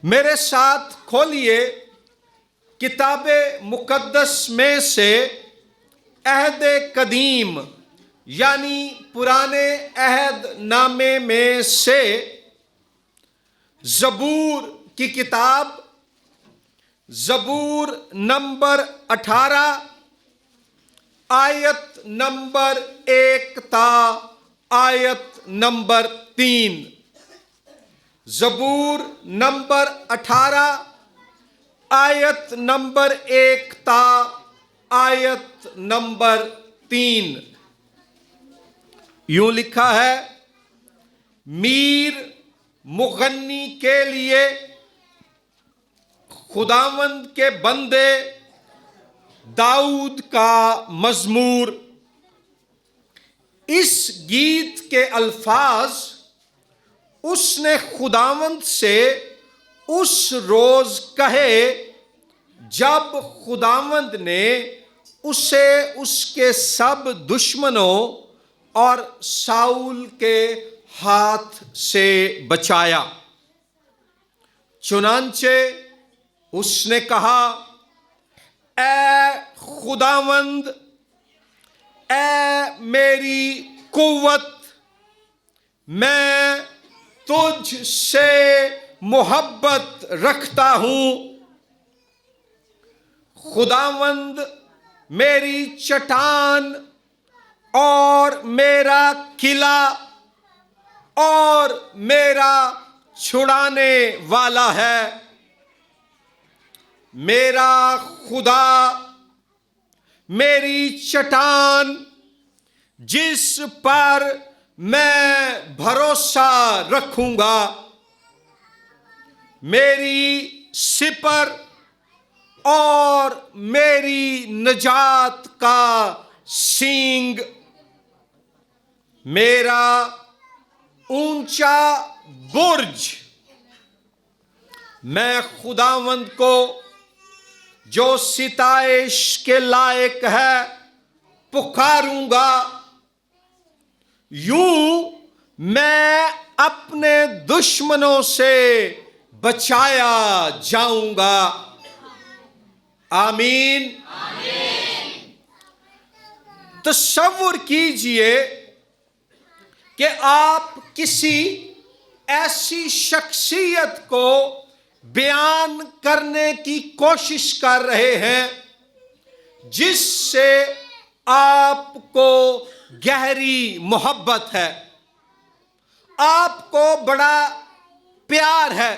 میرے ساتھ کھولیے کتاب مقدس میں سے عہد قدیم یعنی پرانے عہد نامے میں سے زبور کی کتاب، زبور نمبر 18 آیت نمبر 1 تا آیت نمبر 3۔ زبور نمبر 18 آیت نمبر 1 تا آیت نمبر 3۔ یوں لکھا ہے: میر مغنی کے لیے خداوند کے بندے داؤد کا مزمور۔ اس گیت کے الفاظ اس نے خداوند سے اس روز کہے جب خداوند نے اسے اس کے سب دشمنوں اور ساؤل کے ہاتھ سے بچایا۔ چنانچہ اس نے کہا: اے خداوند، اے میری قوت، میں تجھ سے محبت رکھتا ہوں۔ خداوند میری چٹان اور میرا قلعہ اور میرا چھڑانے والا ہے۔ میرا خدا میری چٹان جس پر میں بھروسہ رکھوں گا، میری سپر اور میری نجات کا سینگ، میرا اونچا برج۔ میں خداوند کو جو ستائش کے لائق ہے پکاروں گا، یوں میں اپنے دشمنوں سے بچایا جاؤں گا۔ آمین۔ تصور کیجئے کہ آپ کسی ایسی شخصیت کو بیان کرنے کی کوشش کر رہے ہیں جس سے آپ کو گہری محبت ہے، آپ کو بڑا پیار ہے،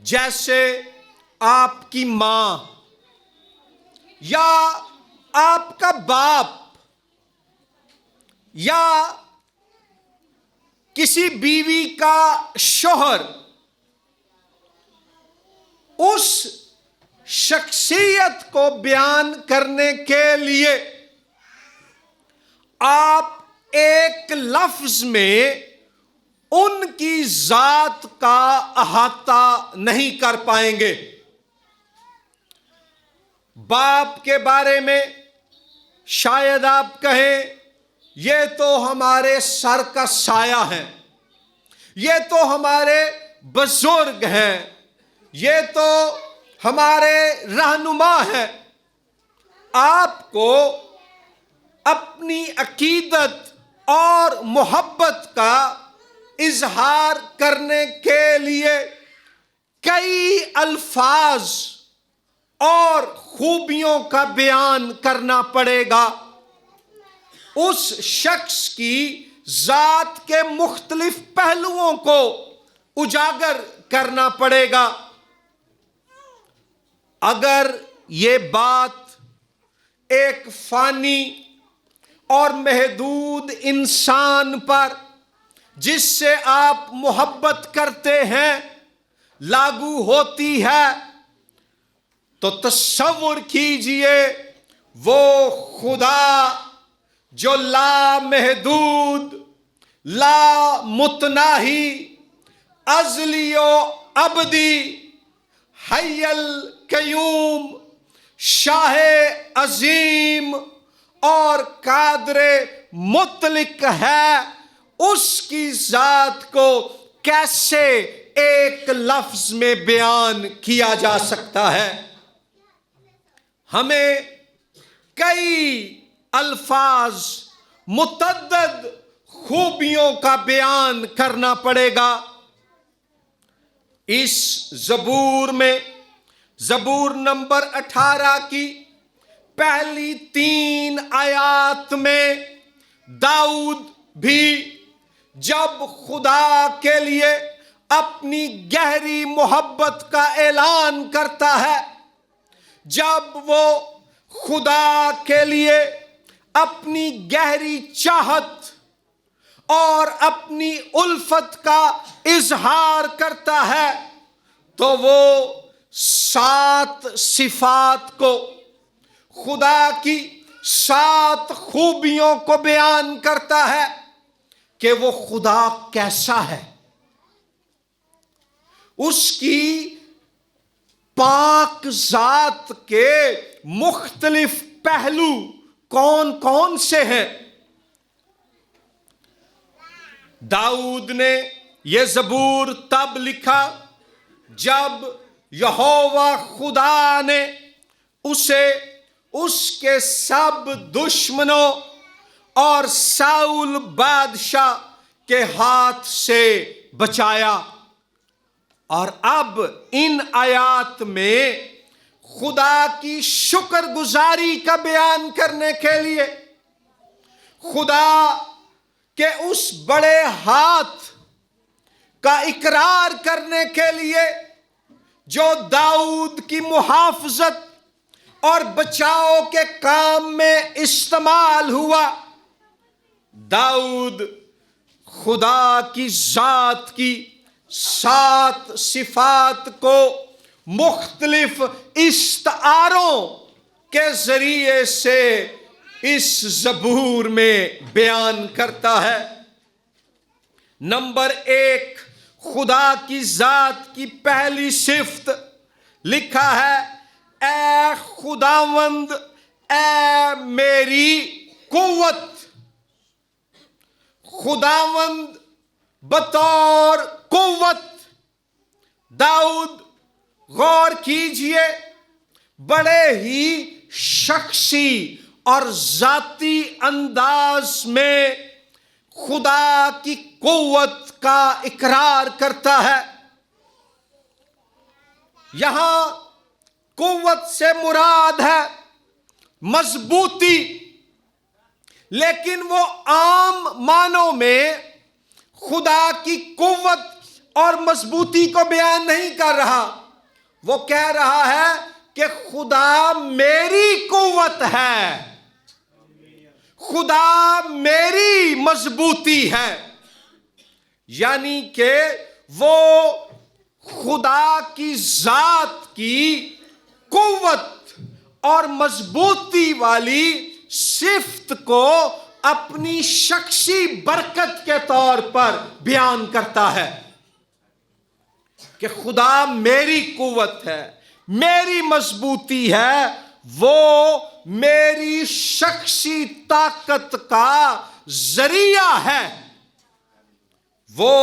جیسے آپ کی ماں یا آپ کا باپ یا کسی بیوی کا شوہر۔ اس شخصیت کو بیان کرنے کے لیے آپ ایک لفظ میں ان کی ذات کا احاطہ نہیں کر پائیں گے۔ باپ کے بارے میں شاید آپ کہیں: یہ تو ہمارے سر کا سایہ ہے، یہ تو ہمارے بزرگ ہیں، یہ تو ہمارے رہنما ہیں۔ آپ کو اپنی عقیدت اور محبت کا اظہار کرنے کے لیے کئی الفاظ اور خوبیوں کا بیان کرنا پڑے گا۔ اس شخص کی ذات کے مختلف پہلوؤں کو اجاگر کرنا پڑے گا۔ اگر یہ بات ایک فانی اور محدود انسان پر جس سے آپ محبت کرتے ہیں لاگو ہوتی ہے تو تصور کیجئے وہ خدا جو لامحدود، لامتناہی، ازلی و ابدی، حی القیوم، شاہ عظیم اور قادر مطلق ہے، اس کی ذات کو کیسے ایک لفظ میں بیان کیا جا سکتا ہے۔ ہمیں کئی الفاظ، متعدد خوبیوں کا بیان کرنا پڑے گا۔ اس زبور میں، زبور نمبر 18 کی پہلی 3 آیات میں داؤد بھی جب خدا کے لیے اپنی گہری محبت کا اعلان کرتا ہے، جب وہ خدا کے لیے اپنی گہری چاہت اور اپنی الفت کا اظہار کرتا ہے، تو وہ 7 صفات کو، خدا کی 7 خوبیوں کو بیان کرتا ہے کہ وہ خدا کیسا ہے۔ اس کی پاک ذات کے مختلف پہلو کون کون سے ہیں؟ داؤد نے یہ زبور تب لکھا جب یہوہ خدا نے اسے اس کے سب دشمنوں اور ساؤل بادشاہ کے ہاتھ سے بچایا۔ اور اب ان آیات میں خدا کی شکر گزاری کا بیان کرنے کے لیے، خدا کہ اس بڑے ہاتھ کا اقرار کرنے کے لیے جو داؤد کی محافظت اور بچاؤ کے کام میں استعمال ہوا، داؤد خدا کی ذات کی 7 صفات کو مختلف استعاروں کے ذریعے سے اس زبور میں بیان کرتا ہے۔ نمبر 1، خدا کی ذات کی پہلی صفت لکھا ہے، اے خداوند، اے میری قوت۔ خداوند بطور قوت، داؤد غور کیجئے، بڑے ہی شخصی اور ذاتی انداز میں خدا کی قوت کا اقرار کرتا ہے۔ یہاں قوت سے مراد ہے مضبوطی، لیکن وہ عام معنوں میں خدا کی قوت اور مضبوطی کو بیان نہیں کر رہا۔ وہ کہہ رہا ہے کہ خدا میری قوت ہے، خدا میری مضبوطی ہے، یعنی کہ وہ خدا کی ذات کی قوت اور مضبوطی والی صفت کو اپنی شخصی برکت کے طور پر بیان کرتا ہے کہ خدا میری قوت ہے، میری مضبوطی ہے، وہ میری شخصی طاقت کا ذریعہ ہے، وہ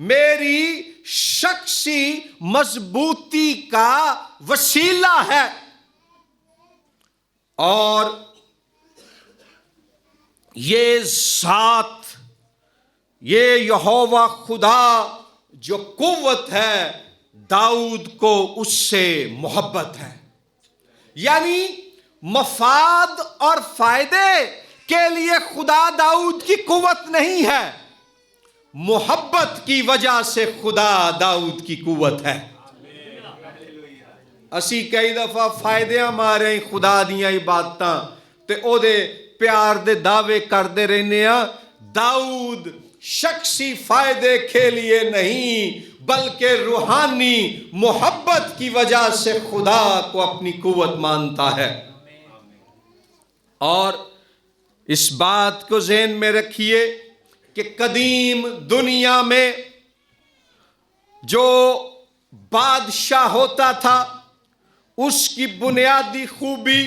میری شخصی مضبوطی کا وسیلہ ہے۔ اور یہ ذات، یہ یہوہ خدا جو قوت ہے، داؤد کو اس سے محبت ہے، یعنی مفاد اور فائدے کے لیے خدا داؤد کی قوت نہیں ہے، محبت کی وجہ سے خدا داؤد کی قوت ہے۔ اسی کئی دفعہ فائدے ہمارے خدا دیاں عبادتاں تے او دے پیار دے دعوے کردے رہنے ہیں۔ داؤد شخصی فائدے کے لیے نہیں بلکہ روحانی محبت کی وجہ سے خدا کو اپنی قوت مانتا ہے۔ اور اس بات کو ذہن میں رکھیے کہ قدیم دنیا میں جو بادشاہ ہوتا تھا اس کی بنیادی خوبی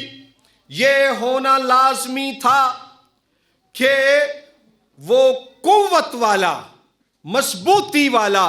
یہ ہونا لازمی تھا کہ وہ قوت والا، مضبوطی والا،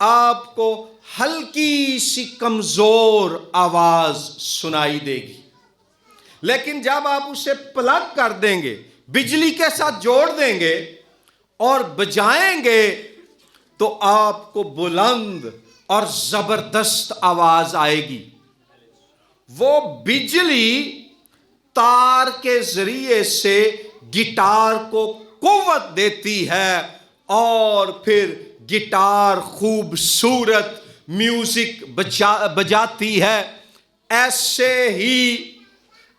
آپ کو ہلکی سی کمزور آواز سنائی دے گی، لیکن جب آپ اسے پلگ کر دیں گے، بجلی کے ساتھ جوڑ دیں گے اور بجائیں گے، تو آپ کو بلند اور زبردست آواز آئے گی۔ وہ بجلی تار کے ذریعے سے گٹار کو قوت دیتی ہے اور پھر گٹار خوبصورت میوزک بجاتی ہے۔ ایسے ہی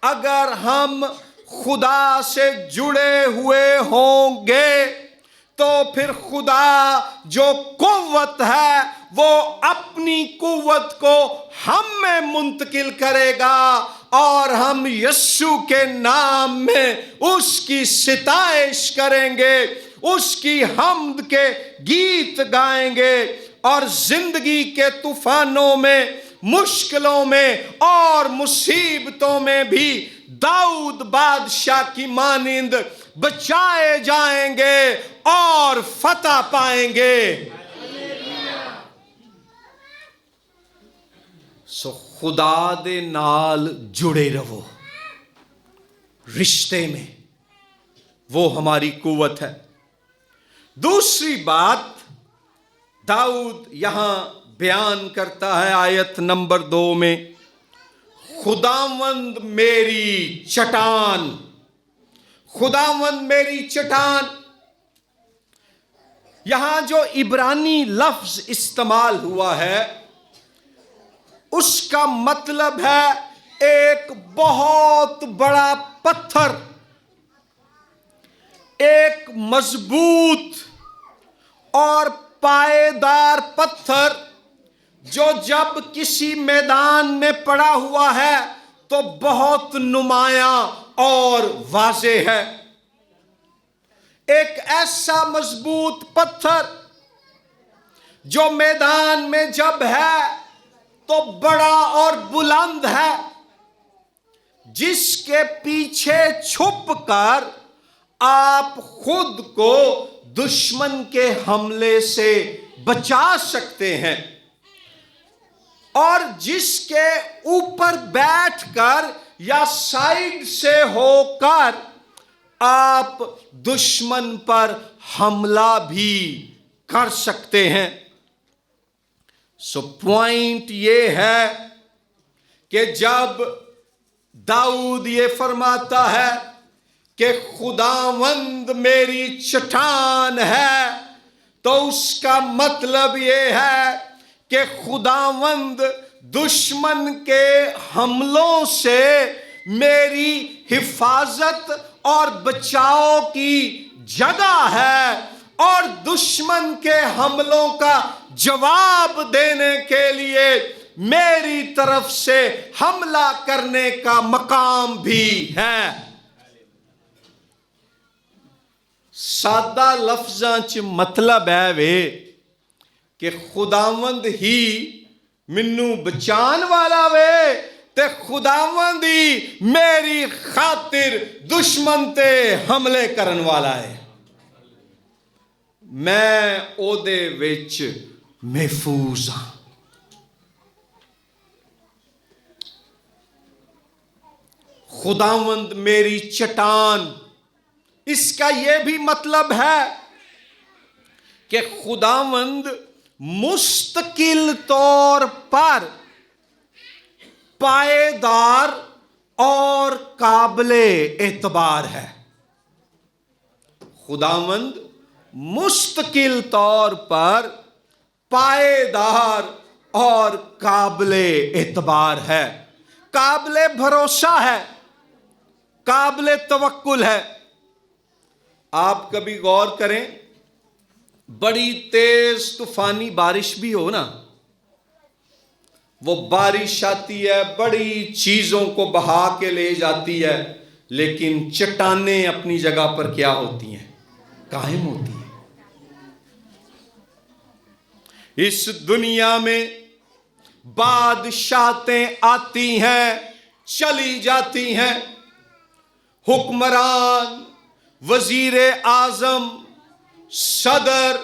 اگر ہم خدا سے جڑے ہوئے ہوں گے تو پھر خدا جو قوت ہے وہ اپنی قوت کو ہم میں منتقل کرے گا اور ہم یسوع کے نام میں اس کی ستائش کریں گے، اس کی حمد کے گیت گائیں گے، اور زندگی کے طوفانوں میں، مشکلوں میں اور مصیبتوں میں بھی داؤد بادشاہ کی مانند بچائے جائیں گے اور فتح پائیں گے۔ سو خدا دے نال جڑے رہو، رشتے میں، وہ ہماری قوت ہے۔ دوسری بات داؤد یہاں بیان کرتا ہے آیت نمبر 2 میں، خداوند میری چٹان، خداوند میری چٹان۔ یہاں جو عبرانی لفظ استعمال ہوا ہے اس کا مطلب ہے ایک بہت بڑا پتھر، ایک مضبوط اور پائیدار پتھر جو جب کسی میدان میں پڑا ہوا ہے تو بہت نمایاں اور واضح ہے۔ ایک ایسا مضبوط پتھر جو میدان میں جب ہے تو بڑا اور بلند ہے، جس کے پیچھے چھپ کر آپ خود کو دشمن کے حملے سے بچا سکتے ہیں، اور جس کے اوپر بیٹھ کر یا سائیڈ سے ہو کر آپ دشمن پر حملہ بھی کر سکتے ہیں۔ سو پوائنٹ یہ ہے کہ جب داؤد یہ فرماتا ہے کہ خداوند میری چٹان ہے، تو اس کا مطلب یہ ہے کہ خداوند دشمن کے حملوں سے میری حفاظت اور بچاؤ کی جگہ ہے، اور دشمن کے حملوں کا جواب دینے کے لیے میری طرف سے حملہ کرنے کا مقام بھی ہے۔ سادہ لفظاں چ مطلب ہے وے کہ خداوند ہی منو بچان والا وے، تے خداوند ہی میری خاطر دشمن تے حملے کرن والا ہے، میں او دے وچ محفوظ ہاں۔ خداوند میری چٹان، اس کا یہ بھی مطلب ہے کہ خداوند مستقل طور پر پائیدار اور قابل اعتبار ہے۔ خداوند مستقل طور پر پائیدار اور قابل اعتبار ہے، قابل بھروسہ ہے، قابل توکل ہے۔ آپ کبھی غور کریں، بڑی تیز طوفانی بارش بھی ہو نا، وہ بارش آتی ہے، بڑی چیزوں کو بہا کے لے جاتی ہے، لیکن چٹانیں اپنی جگہ پر کیا ہوتی ہیں؟ قائم ہوتی ہیں۔ اس دنیا میں بادشاہتیں آتی ہیں، چلی جاتی ہیں، حکمران، وزیر اعظم، صدر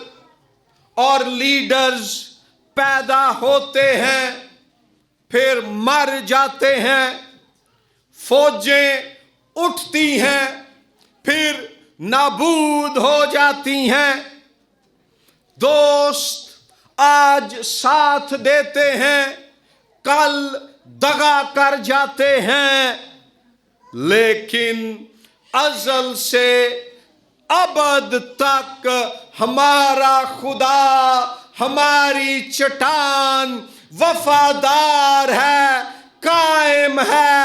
اور لیڈرز پیدا ہوتے ہیں پھر مر جاتے ہیں، فوجیں اٹھتی ہیں پھر نابود ہو جاتی ہیں، دوست آج ساتھ دیتے ہیں کل دغا کر جاتے ہیں، لیکن ازل سے ابد تک ہمارا خدا، ہماری چٹان وفادار ہے، قائم ہے،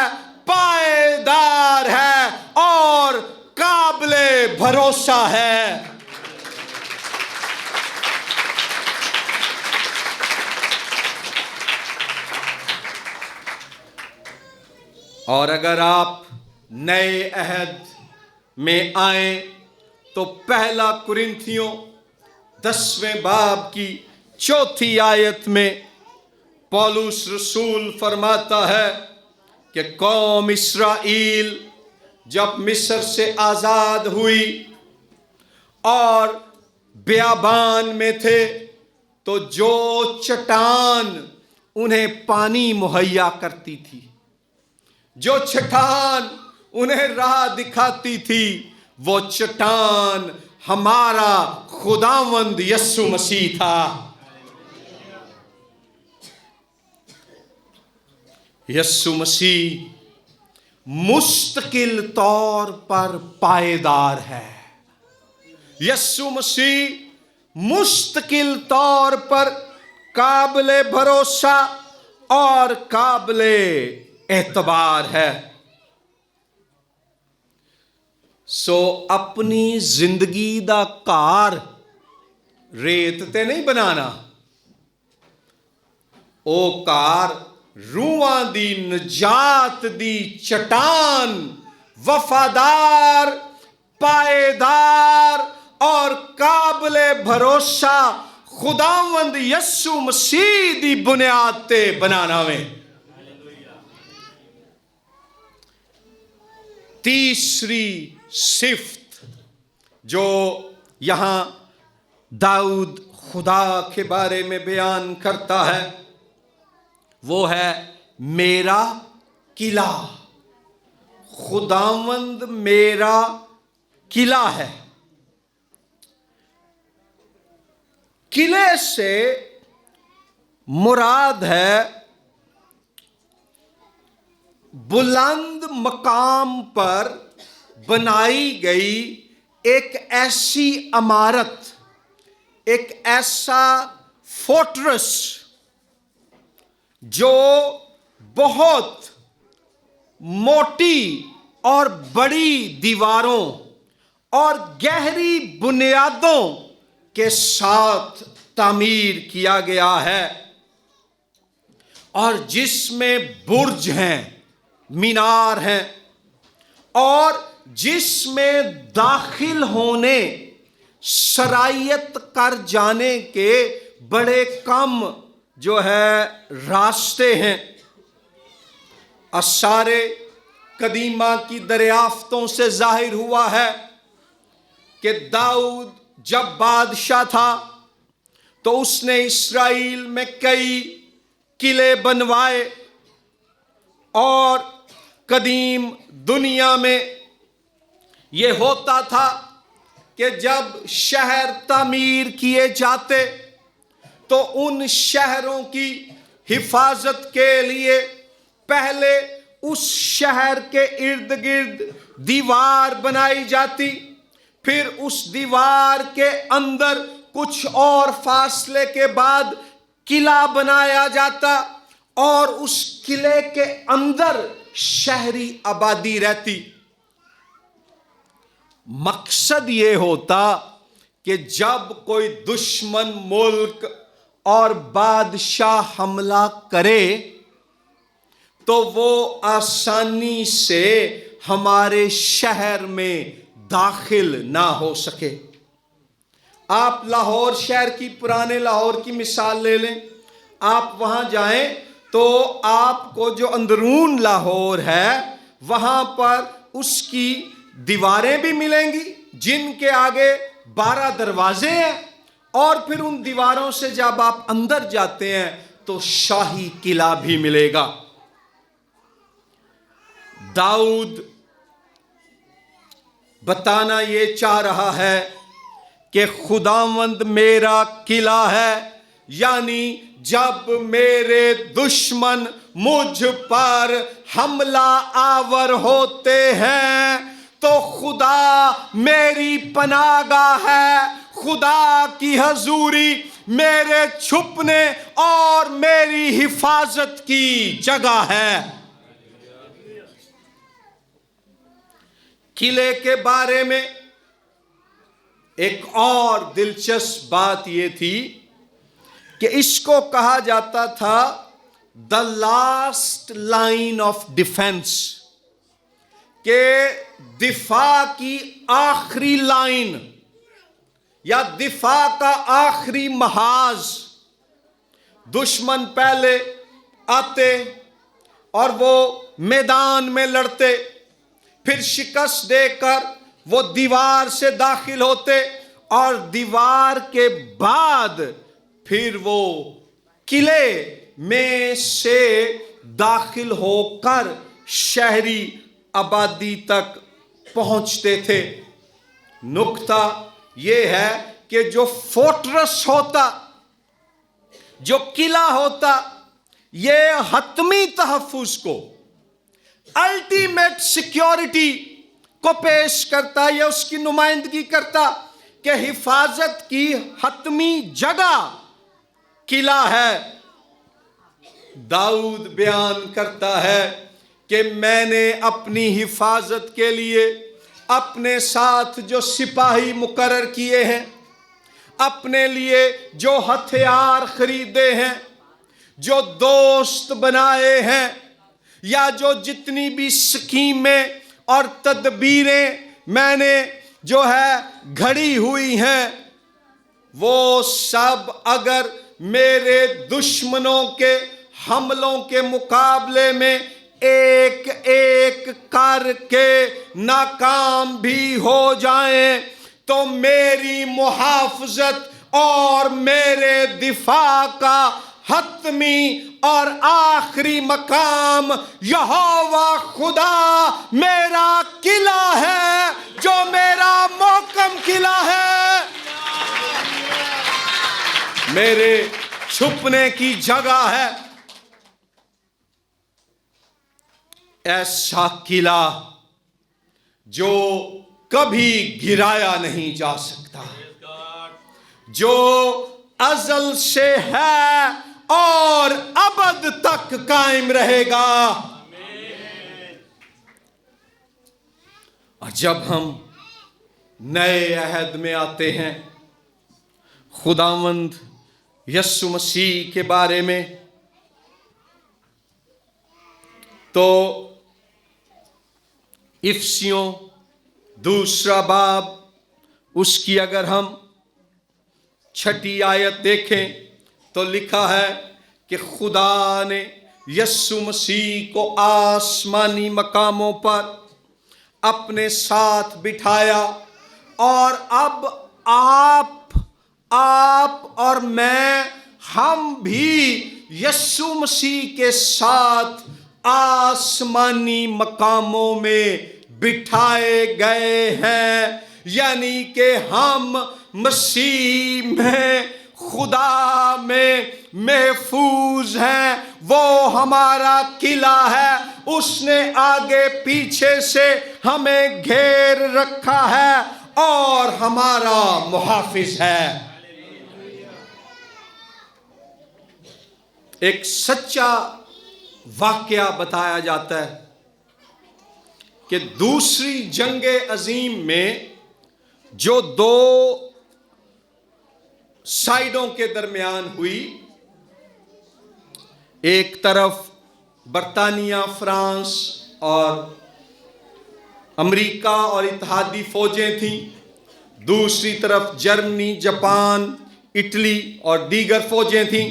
پائیدار ہے اور قابل بھروسہ ہے۔ اور اگر آپ نئے عہد میں آئیں تو پہلا کرنتھیوں 10ویں باب کی 4 آیت میں پولس رسول فرماتا ہے کہ قوم اسرائیل جب مصر سے آزاد ہوئی اور بیابان میں تھے تو جو چٹان انہیں پانی مہیا کرتی تھی، جو چٹان انہیں راہ دکھاتی تھی، وہ چٹان ہمارا خداوند یسوع مسیح تھا۔ یسوع مسیح مستقل طور پر پائیدار ہے، یسوع مسیح مستقل طور پر قابل بھروسہ اور قابل اعتبار ہے۔ سو اپنی زندگی دا کار ریت تے نہیں بنانا، او کار روحاں دی نجات دی چٹان وفادار، پائیدار اور قابل بھروسہ خداوند یسوع مسیح دی بنیاد تے بنانا میں۔ تیسری صفت جو یہاں داؤد خدا کے بارے میں بیان کرتا ہے وہ ہے میرا قلعہ۔ خداوند میرا قلعہ ہے۔ قلعے سے مراد ہے بلند مقام پر بنائی گئی ایک ایسی عمارت، ایک ایسا فورٹریس جو بہت موٹی اور بڑی دیواروں اور گہری بنیادوں کے ساتھ تعمیر کیا گیا ہے، اور جس میں برج ہیں، مینار ہیں، اور جس میں داخل ہونے، سرایت کر جانے کے بڑے کم جو ہے راستے ہیں۔ آثار قدیمہ کی دریافتوں سے ظاہر ہوا ہے کہ داؤد جب بادشاہ تھا تو اس نے اسرائیل میں کئی قلعے بنوائے، اور قدیم دنیا میں یہ ہوتا تھا کہ جب شہر تعمیر کیے جاتے تو ان شہروں کی حفاظت کے لیے پہلے اس شہر کے ارد گرد دیوار بنائی جاتی، پھر اس دیوار کے اندر کچھ اور فاصلے کے بعد قلعہ بنایا جاتا، اور اس قلعے کے اندر شہری آبادی رہتی۔ مقصد یہ ہوتا کہ جب کوئی دشمن ملک اور بادشاہ حملہ کرے تو وہ آسانی سے ہمارے شہر میں داخل نہ ہو سکے۔ آپ لاہور شہر کی، پرانے لاہور کی مثال لے لیں، آپ وہاں جائیں تو آپ کو جو اندرون لاہور ہے وہاں پر اس کی دیواریں بھی ملیں گی جن کے آگے 12 دروازے ہیں، اور پھر ان دیواروں سے جب آپ اندر جاتے ہیں تو شاہی قلعہ بھی ملے گا۔ داؤد بتانا یہ چاہ رہا ہے کہ خداوند میرا قلعہ ہے، یعنی جب میرے دشمن مجھ پر حملہ آور ہوتے ہیں تو خدا میری پناہ گاہ ہے، خدا کی حضوری میرے چھپنے اور میری حفاظت کی جگہ ہے۔ قلعے کے بارے میں ایک اور دلچسپ بات یہ تھی کہ اس کو کہا جاتا تھا the last line of defence, کہ دفاع کی آخری لائن یا دفاع کا آخری محاذ۔ دشمن پہلے آتے اور وہ میدان میں لڑتے، پھر شکست دے کر وہ دیوار سے داخل ہوتے، اور دیوار کے بعد پھر وہ قلعے میں سے داخل ہو کر شہری آبادی تک پہنچتے تھے۔ نکتہ یہ ہے کہ جو فورٹرس ہوتا، جو قلعہ ہوتا، یہ حتمی تحفظ کو، الٹیمیٹ سیکیورٹی کو پیش کرتا، یا اس کی نمائندگی کرتا کہ حفاظت کی حتمی جگہ قلعہ ہے۔ داؤد بیان کرتا ہے کہ میں نے اپنی حفاظت کے لیے اپنے ساتھ جو سپاہی مقرر کیے ہیں، اپنے لیے جو ہتھیار خریدے ہیں، جو دوست بنائے ہیں، یا جو جتنی بھی سکیمیں اور تدبیریں میں نے جو ہے گھڑی ہوئی ہیں، وہ سب اگر میرے دشمنوں کے حملوں کے مقابلے میں ایک ایک کر کے ناکام بھی ہو جائیں تو میری محافظت اور میرے دفاع کا حتمی اور آخری مقام یہوہ خدا میرا قلعہ ہے، جو میرا محکم قلعہ ہے، میرے چھپنے کی جگہ ہے۔ ایسا قلعہ جو کبھی گرایا نہیں جا سکتا، جو ازل سے ہے اور ابد تک قائم رہے گا۔ اور جب ہم نئے عہد میں آتے ہیں، خداوند یسوع مسیح کے بارے میں، تو افسیوں 2 باب اس کی اگر ہم 6 آیت دیکھیں تو لکھا ہے کہ خدا نے یسوع مسیح کو آسمانی مقاموں پر اپنے ساتھ بٹھایا، اور اب آپ اور میں، ہم بھی یسوع مسیح کے ساتھ آسمانی مقاموں میں بٹھائے گئے ہیں، یعنی کہ ہم مسیح میں خدا میں محفوظ ہیں۔ وہ ہمارا قلعہ ہے، اس نے آگے پیچھے سے ہمیں گھیر رکھا ہے اور ہمارا محافظ ہے۔ ایک سچا واقعہ بتایا جاتا ہے کہ دوسری جنگ عظیم میں جو 2 سائیڈوں کے درمیان ہوئی، ایک طرف برطانیہ، فرانس اور امریکہ اور اتحادی فوجیں تھیں، دوسری طرف جرمنی، جاپان، اٹلی اور دیگر فوجیں تھیں۔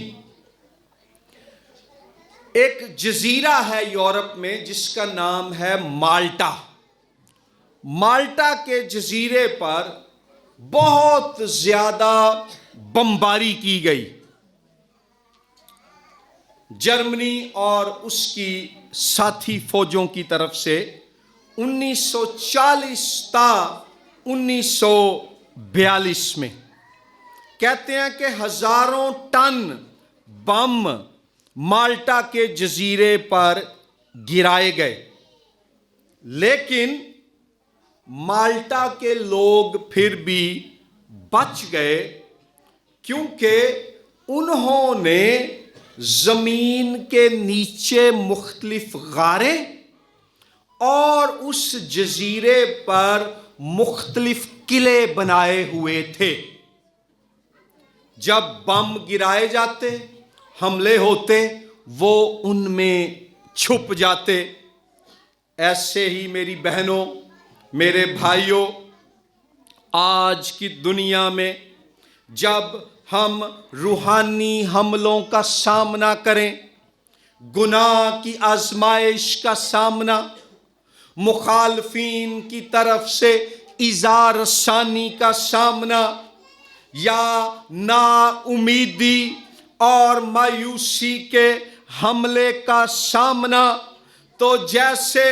ایک جزیرہ ہے یورپ میں جس کا نام ہے مالٹا۔ مالٹا کے جزیرے پر بہت زیادہ بمباری کی گئی. جرمنی اور اس کی ساتھی فوجوں کی طرف سے 1940 تا 1942 میں کہتے ہیں کہ ہزاروں ٹن بم مالٹا کے جزیرے پر گرائے گئے، لیکن مالٹا کے لوگ پھر بھی بچ گئے کیونکہ انہوں نے زمین کے نیچے مختلف غاریں اور اس جزیرے پر مختلف قلعے بنائے ہوئے تھے. جب بم گرائے جاتے، حملے ہوتے، وہ ان میں چھپ جاتے. ایسے ہی میری بہنوں، میرے بھائیوں، آج کی دنیا میں جب ہم روحانی حملوں کا سامنا کریں، گناہ کی آزمائش کا سامنا، مخالفین کی طرف سے ایذا رسانی کا سامنا، یا نا امیدی اور مایوسی کے حملے کا سامنا، تو جیسے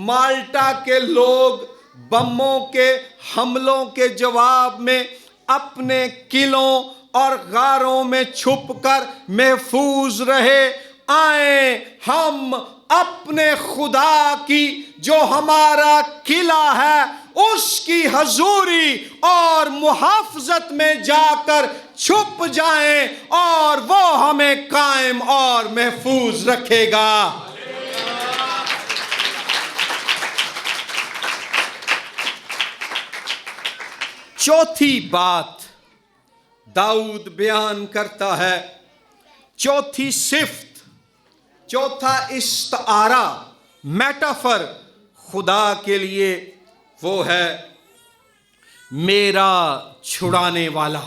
مالٹا کے لوگ بموں کے حملوں کے جواب میں اپنے قلعوں اور غاروں میں چھپ کر محفوظ رہے، آئیں ہم اپنے خدا کی جو ہمارا قلعہ ہے اس کی حضوری اور محافظت میں جا کر چھپ جائیں اور وہ ہمیں قائم اور محفوظ رکھے گا. چوتھی بات داؤد بیان کرتا ہے، چوتھی صفت، چوتھا استعارہ، میٹافر خدا کے لیے، وہ ہے میرا چھڑانے والا،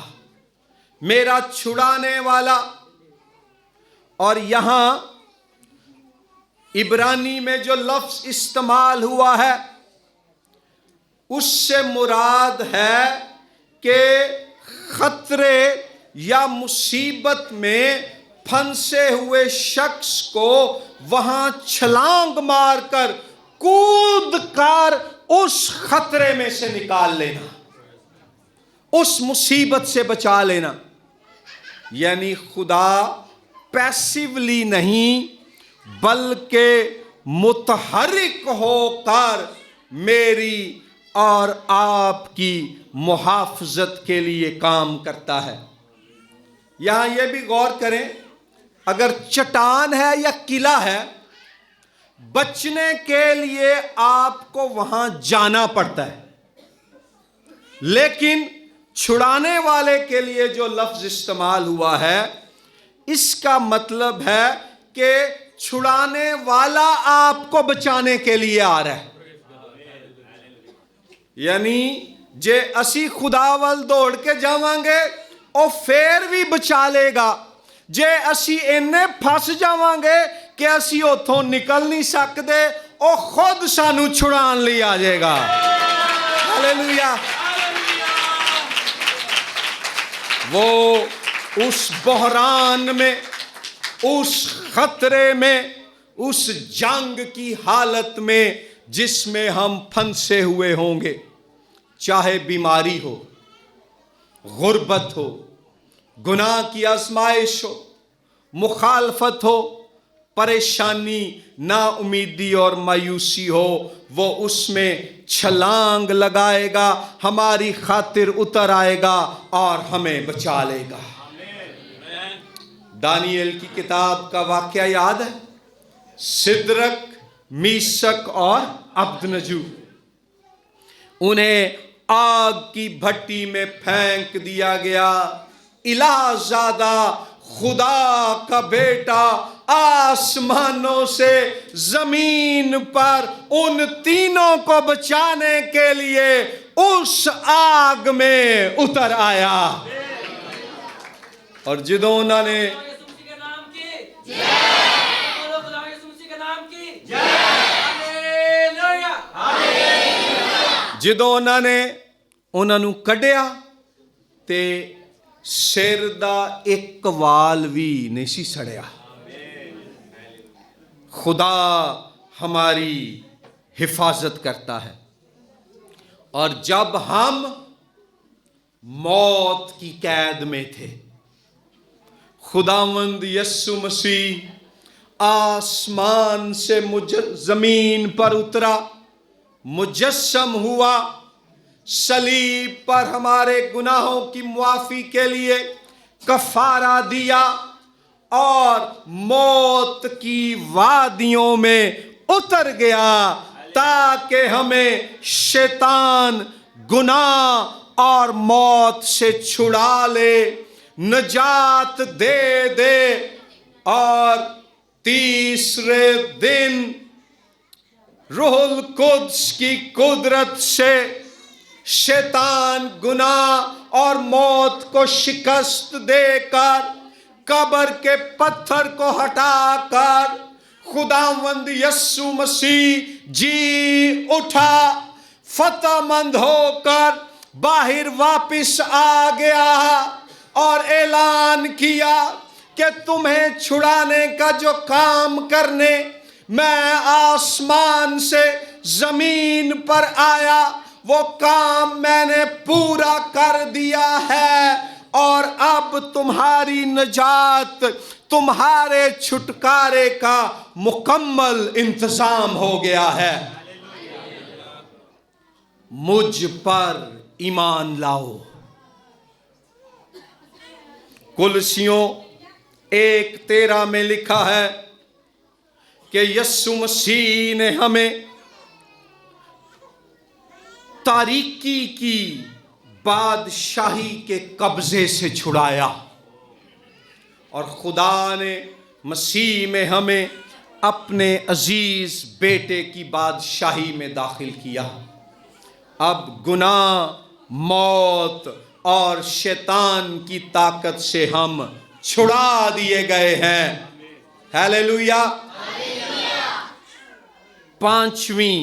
میرا چھڑانے والا. اور یہاں عبرانی میں جو لفظ استعمال ہوا ہے اس سے مراد ہے کہ خطرے یا مصیبت میں پھنسے ہوئے شخص کو وہاں چھلانگ مار کر کود کر اس خطرے میں سے نکال لینا، اس مصیبت سے بچا لینا. یعنی خدا پیسیولی نہیں بلکہ متحرک ہو کر میری اور آپ کی محافظت کے لیے کام کرتا ہے. یہاں یہ بھی غور کریں، اگر چٹان ہے یا قلعہ ہے، بچنے کے لیے آپ کو وہاں جانا پڑتا ہے، لیکن چھڑانے والے کے لیے جو لفظ استعمال ہوا ہے اس کا مطلب ہے کہ چھڑانے والا آپ کو بچانے کے لیے آ رہا ہے. یعنی جے اسی خدا وال دوڑ کے جاواں گے او پھر بھی بچا لے گا، جے اسی اینے پھس جاواں گے کہ اسی اتھوں نکل نہیں سکتے، او خود سانو چھڑان لی آ جائے گا. ہلیلویا. وہ اس بحران میں، اس خطرے میں، اس جنگ کی حالت میں جس میں ہم پھنسے ہوئے ہوں گے، چاہے بیماری ہو، غربت ہو، گناہ کی آزمائش ہو، مخالفت ہو، پریشانی، نا امیدی اور مایوسی ہو، وہ اس میں چھلانگ لگائے گا، ہماری خاطر اتر آئے گا اور ہمیں بچا لے گا. دانیل کی کتاب کا واقعہ یاد ہے؟ سدرک، میشک اور عبدنجو، انہیں آگ کی بھٹی میں پھینک دیا گیا. الہ زادہ خدا کا بیٹا آسمانوں سے زمین پر ان تینوں کو بچانے کے لیے اس آگ میں اتر آیا. اور جدوں انہوں نے جدوں انہوں نے کڈیا تے سر دا ایک وال بھی نہیں سی سڑیا۔ خدا ہماری حفاظت کرتا ہے، اور جب ہم موت کی قید میں تھے، خداوند یسوع مسیح آسمان سے زمین پر اترا، مجسم ہوا، صلیب پر ہمارے گناہوں کی معافی کے لیے کفارہ دیا، اور موت کی وادیوں میں اتر گیا تاکہ ہمیں شیطان، گناہ اور موت سے چھڑا لے، نجات دے اور تیسرے دن روح القدس کی قدرت سے شیطان، گناہ اور موت کو شکست دے کر، قبر کے پتھر کو ہٹا کر، خداوند یسوع مسیح جی اٹھا، فتح مند ہو کر باہر واپس آ گیا اور اعلان کیا کہ تمہیں چھڑانے کا جو کام کرنے میں آسمان سے زمین پر آیا، وہ کام میں نے پورا کر دیا ہے، اور اب تمہاری نجات، تمہارے چھٹکارے کا مکمل انتظام ہو گیا ہے۔ مجھ پر ایمان لاؤ۔ کلسیوں 1:13 میں لکھا ہے کہ یسوع مسیح نے ہمیں تاریکی کی بادشاہی کے قبضے سے چھڑایا، اور خدا نے مسیح میں ہمیں اپنے عزیز بیٹے کی بادشاہی میں داخل کیا۔ اب گناہ، موت اور شیطان کی طاقت سے ہم چھڑا دیے گئے ہیں۔ ہیلیلویا۔ 5ویں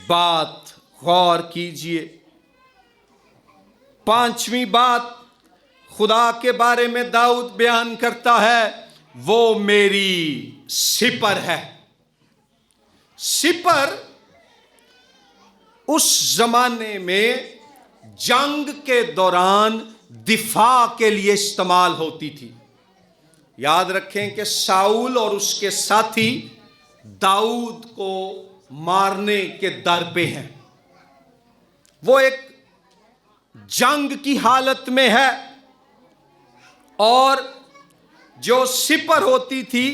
بات غور کیجئے۔ 5ویں بات خدا کے بارے میں داؤد بیان کرتا ہے، وہ میری سپر ہے۔ سپر اس زمانے میں جنگ کے دوران دفاع کے لیے استعمال ہوتی تھی۔ یاد رکھیں کہ ساؤل اور اس کے ساتھی داؤد کو مارنے کے در پہ ہیں، وہ ایک جنگ کی حالت میں ہے، اور جو سپر ہوتی تھی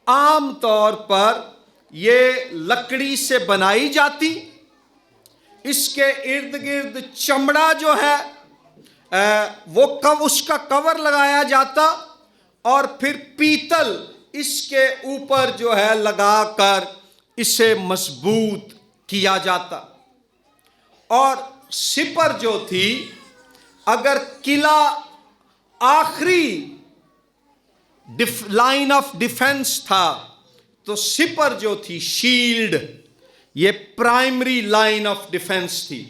عام طور پر یہ لکڑی سے بنائی جاتی، اس کے ارد گرد چمڑا جو ہے وہ اس کا کور لگایا جاتا، اور پھر پیتل اس کے اوپر جو ہے لگا کر اسے مضبوط کیا جاتا۔ اور سپر جو تھی، اگر قلعہ آخری لائن آف ڈیفنس تھا، تو سپر جو تھی، شیلڈ، یہ پرائمری لائن آف ڈیفنس تھی۔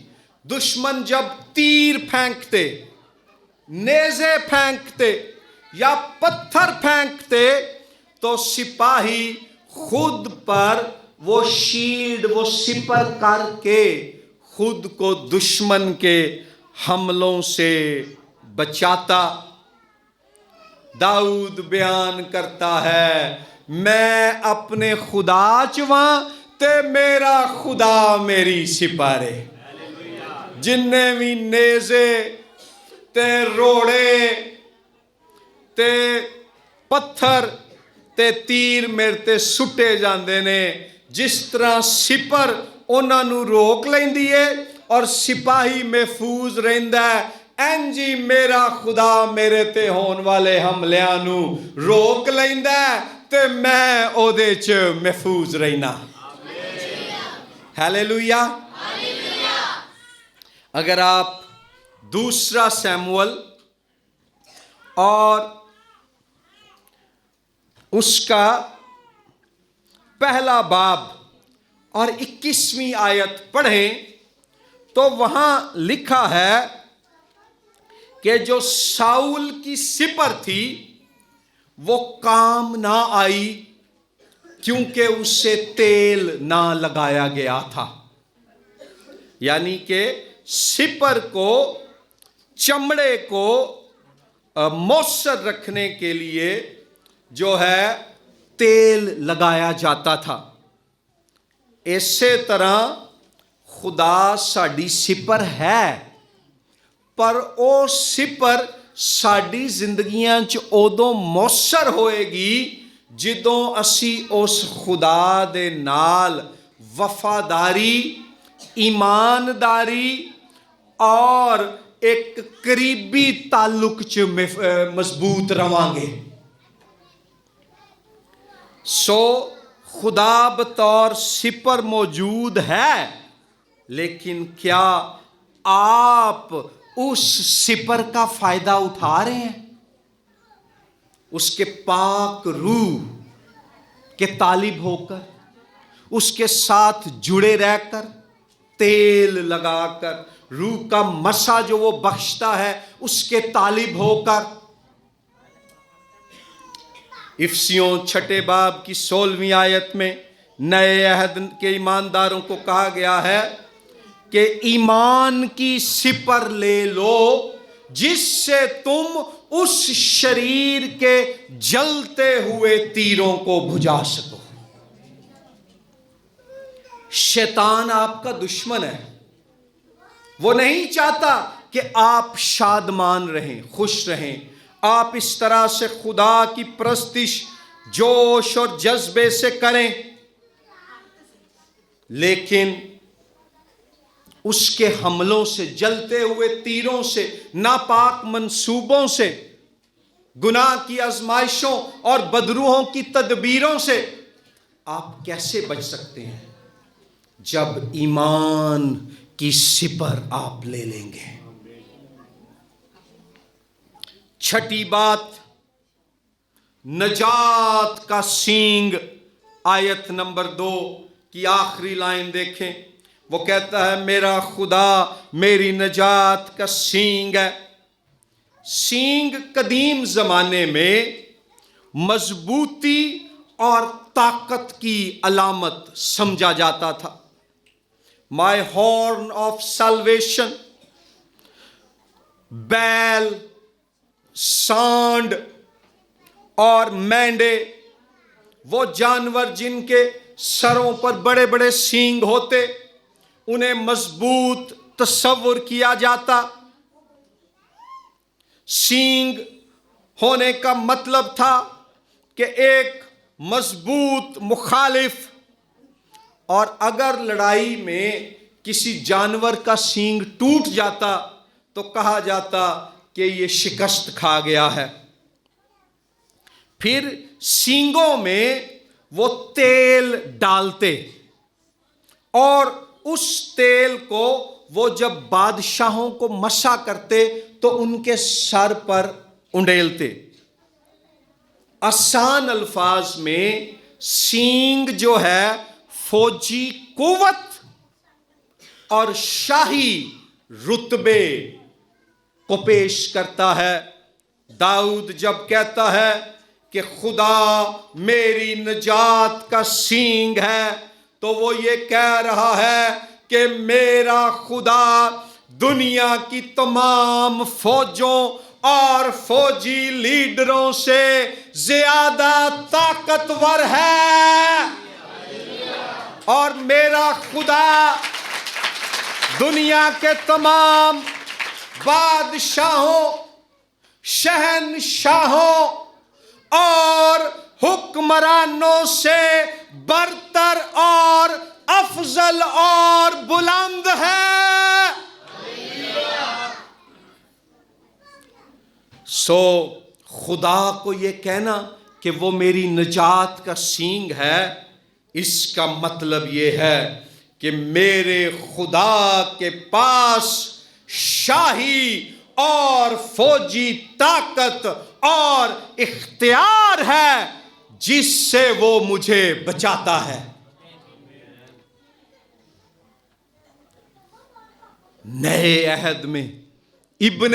دشمن جب تیر پھینکتے، نیزے پھینکتے یا پتھر پھینکتے، تو سپاہی خود پر وہ شیلڈ، وہ سپر کر کے خود کو دشمن کے حملوں سے بچاتا۔ داؤد بیان کرتا ہے، میں اپنے خدا چواں تے میرا خدا میری سپارے، جن بھی نیزے تے روڑے تے پتھر تے تیر میرے تے سٹے جاندے نے، جس طرح سپر انہاں نو روک لیندی ہے اور سپاہی محفوظ رہندا ہے، انجی میرا خدا میرے تے ہون والے حملیاں نو روک لیندا ہے تے میں او دے چ محفوظ رہنا۔ ہیلیلویا۔ اگر آپ 2 سیموئل اور اس کا 1 باب اور 21ویں آیت پڑھیں، تو وہاں لکھا ہے کہ جو ساؤل کی سپر تھی وہ کام نہ آئی کیونکہ اس سے تیل نہ لگایا گیا تھا. یعنی کہ سپر کو، چمڑے کو مؤثر رکھنے کے لیے جو ہے تیل لگایا جاتا تھا. اسی طرح خدا ساڈی سپر ہے، پر او سپر ساڈی زندگیاں چ ادوں مؤثر ہوئے گی جدوں اسی اس خدا دے نال وفاداری، ایمانداری اور ایک قریبی تعلق چ مضبوط رواں گے. سو خدا بطور سپر موجود ہے، لیکن کیا آپ اس سپر کا فائدہ اٹھا رہے ہیں؟ اس کے پاک روح کے طالب ہو کر، اس کے ساتھ جڑے رہ کر، تیل لگا کر، روح کا مسا جو وہ بخشتا ہے اس کے طالب ہو کر. افسیوں 6 باب کی 16ویں آیت میں نئے عہد کے ایمانداروں کو کہا گیا ہے کہ ایمان کی سپر لے لو جس سے تم اس شریر کے جلتے ہوئے تیروں کو بجھا سکو. شیطان آپ کا دشمن ہے. وہ نہیں چاہتا کہ آپ شادمان رہیں، خوش رہیں. آپ اس طرح سے خدا کی پرستش جوش اور جذبے سے کریں، لیکن اس کے حملوں سے، جلتے ہوئے تیروں سے، ناپاک منصوبوں سے، گناہ کی آزمائشوں اور بدروحوں کی تدبیروں سے آپ کیسے بچ سکتے ہیں؟ جب ایمان کی سپر آپ لے لیں گے. 6 بات، نجات کا سینگ. آیت نمبر 2 کی آخری لائن دیکھیں، وہ کہتا ہے میرا خدا میری نجات کا سینگ ہے. سینگ قدیم زمانے میں مضبوطی اور طاقت کی علامت سمجھا جاتا تھا. مائی ہارن آف سالویشن. بیل، سانڈ اور مینڈے، وہ جانور جن کے سروں پر بڑے بڑے سینگ ہوتے، انہیں مضبوط تصور کیا جاتا. سینگ ہونے کا مطلب تھا کہ ایک مضبوط مخالف، اور اگر لڑائی میں کسی جانور کا سینگ ٹوٹ جاتا تو کہا جاتا کہ یہ شکست کھا گیا ہے. پھر سینگوں میں وہ تیل ڈالتے اور اس تیل کو وہ جب بادشاہوں کو مسا کرتے تو ان کے سر پر انڈیلتے. آسان الفاظ میں سینگ جو ہے فوجی قوت اور شاہی رتبے کو پیش کرتا ہے. داؤد جب کہتا ہے کہ خدا میری نجات کا سینگ ہے تو وہ یہ کہہ رہا ہے کہ میرا خدا دنیا کی تمام فوجوں اور فوجی لیڈروں سے زیادہ طاقتور ہے، اور میرا خدا دنیا کے تمام بادشاہوں، شہنشاہوں اور حکمرانوں سے برتر اور افضل اور بلند ہے. سو خدا کو یہ کہنا کہ وہ میری نجات کا سینگ ہے، اس کا مطلب یہ ہے کہ میرے خدا کے پاس شاہی اور فوجی طاقت اور اختیار ہے جس سے وہ مجھے بچاتا ہے. نئے عہد میں ابن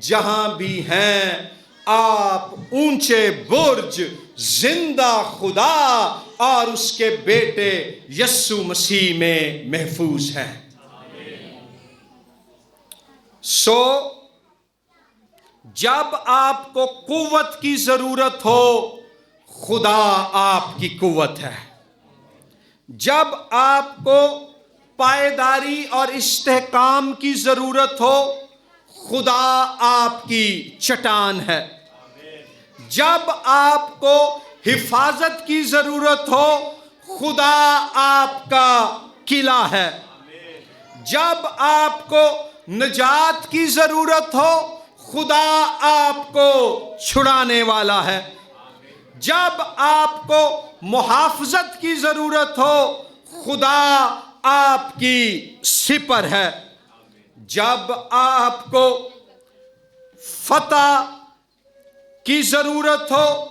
جہاں بھی ہیں آپ اونچے برج، زندہ خدا اور اس کے بیٹے یسوع مسیح میں محفوظ ہیں۔ جب آپ کو قوت کی ضرورت ہو، خدا آپ کی قوت ہے۔ جب آپ کو پائیداری اور استحکام کی ضرورت ہو، خدا آپ کی چٹان ہے۔ جب آپ کو حفاظت کی ضرورت ہو، خدا آپ کا قلعہ ہے۔ جب آپ کو نجات کی ضرورت ہو، خدا آپ کو چھڑانے والا ہے۔ جب آپ کو محافظت کی ضرورت ہو، خدا آپ کی سپر ہے۔ جب آپ کو فتح کی ضرورت ہو،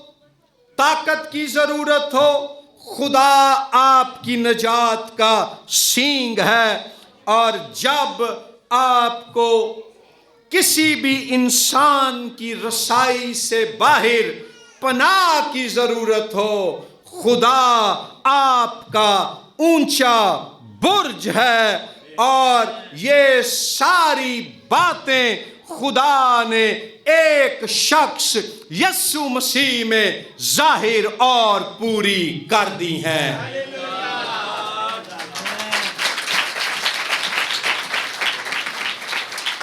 طاقت کی ضرورت ہو، خدا آپ کی نجات کا سینگ ہے۔ اور جب آپ کو کسی بھی انسان کی رسائی سے باہر پناہ کی ضرورت ہو، خدا آپ کا اونچا برج ہے۔ اور یہ ساری باتیں خدا نے ایک شخص یسوع مسیح میں ظاہر اور پوری کر دی ہیں۔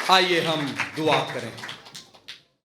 آئیے ہم دعا کریں۔